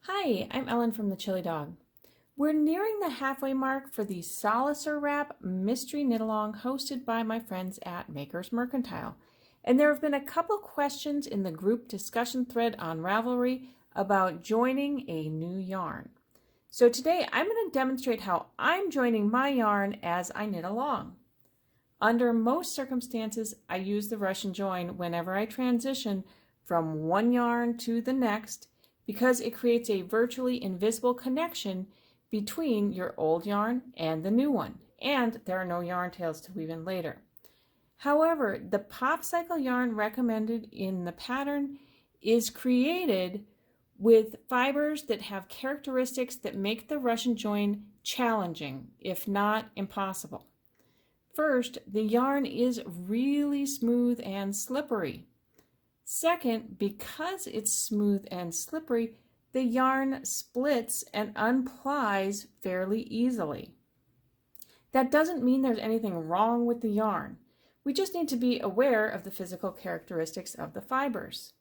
Hi, I'm Ellen from the Chili Dog. We're nearing the halfway mark for the Solacer Wrap Mystery Knit Along hosted by my friends at Makers Mercantile. And there have been a couple questions in the group discussion thread on Ravelry about joining a new yarn. So today I'm going to demonstrate how I'm joining my yarn as I knit along. Under most circumstances, I use the Russian join whenever I transition from one yarn to the next, because it creates a virtually invisible connection between your old yarn and the new one, and there are no yarn tails to weave in later. However, the Popcycle yarn recommended in the pattern is created with fibers that have characteristics that make the Russian join challenging, if not impossible. First, the yarn is really smooth and slippery. Second, because it's smooth and slippery, the yarn splits and unplies fairly easily. That doesn't mean there's anything wrong with the yarn. We just need to be aware of the physical characteristics of the fibers.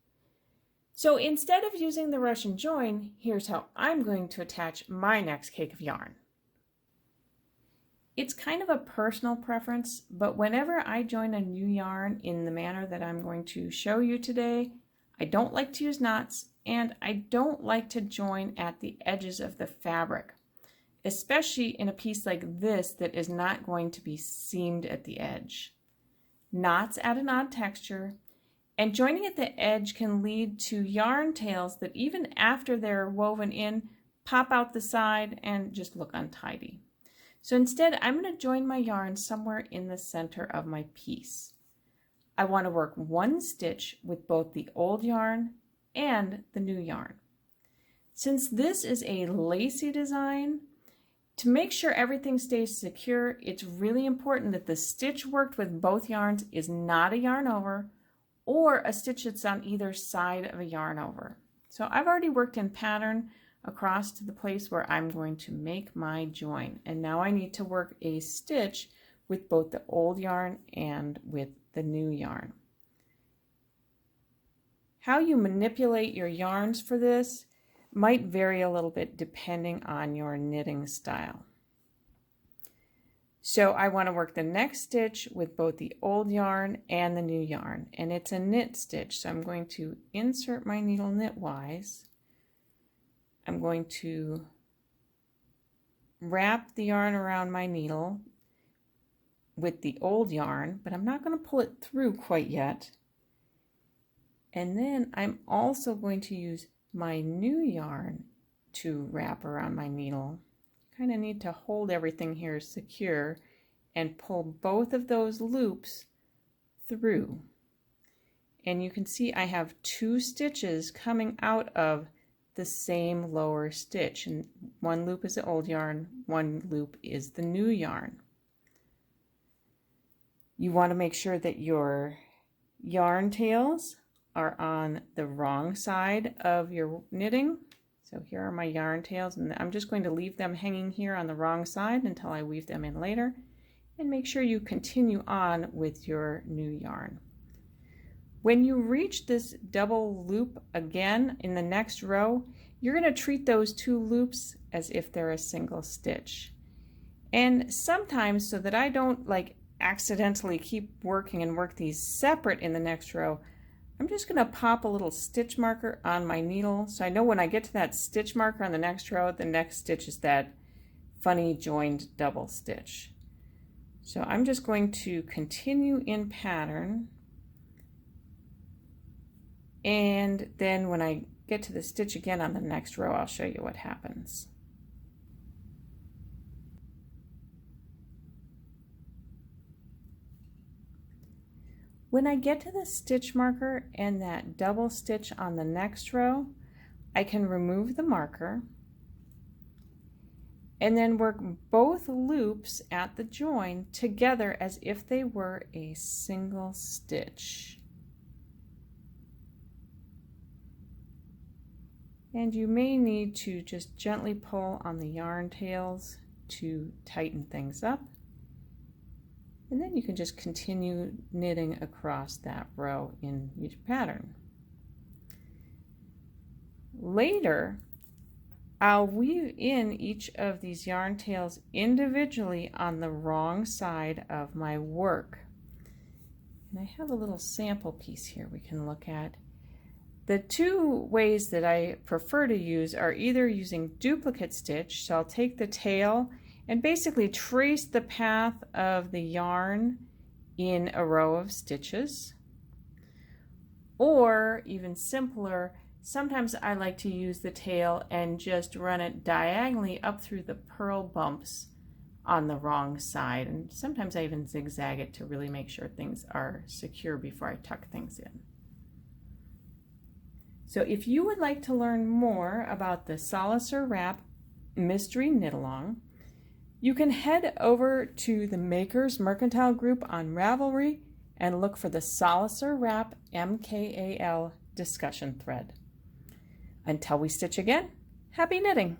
So instead of using the Russian join, here's how I'm going to attach my next cake of yarn. It's kind of a personal preference, but whenever I join a new yarn in the manner that I'm going to show you today, I don't like to use knots, and I don't like to join at the edges of the fabric, especially in a piece like this that is not going to be seamed at the edge. Knots add an odd texture, and joining at the edge can lead to yarn tails that even after they're woven in, pop out the side and just look untidy. So instead, I'm going to join my yarn somewhere in the center of my piece. I want to work one stitch with both the old yarn and the new yarn. Since this is a lacy design, to make sure everything stays secure, it's really important that the stitch worked with both yarns is not a yarn over or a stitch that's on either side of a yarn over. So I've already worked in pattern across to the place where I'm going to make my join, and now I need to work a stitch with both the old yarn and with the new yarn. How you manipulate your yarns for this might vary a little bit depending on your knitting style. So I want to work the next stitch with both the old yarn and the new yarn, and it's a knit stitch, so I'm going to insert my needle knitwise. I'm going to wrap the yarn around my needle with the old yarn, but I'm not going to pull it through quite yet. And then I'm also going to use my new yarn to wrap around my needle. Kind of need to hold everything here secure and pull both of those loops through. And you can see I have two stitches coming out of the same lower stitch, and one loop is the old yarn, one loop is the new yarn. You want to make sure that your yarn tails are on the wrong side of your knitting. So here are my yarn tails, and I'm just going to leave them hanging here on the wrong side until I weave them in later, and make sure you continue on with your new yarn. When you reach this double loop again in the next row, you're going to treat those two loops as if they're a single stitch. And sometimes, so that I don't accidentally keep working and work these separate in the next row, I'm just going to pop a little stitch marker on my needle, so I know when I get to that stitch marker on the next row, the next stitch is that funny joined double stitch. So I'm just going to continue in pattern, and then when I get to the stitch again on the next row, I'll show you what happens. When I get to the stitch marker and that double stitch on the next row, I can remove the marker and then work both loops at the join together as if they were a single stitch. And you may need to just gently pull on the yarn tails to tighten things up. And then you can just continue knitting across that row in each pattern. Later, I'll weave in each of these yarn tails individually on the wrong side of my work. And I have a little sample piece here we can look at. The two ways that I prefer to use are either using duplicate stitch, so I'll take the tail and basically trace the path of the yarn in a row of stitches, or even simpler, sometimes I like to use the tail and just run it diagonally up through the purl bumps on the wrong side, and sometimes I even zigzag it to really make sure things are secure before I tuck things in. So if you would like to learn more about the Solacer Wrap Mystery Knit Along, you can head over to the Makers Mercantile group on Ravelry and look for the Solacer Wrap MKAL discussion thread. Until we stitch again, happy knitting!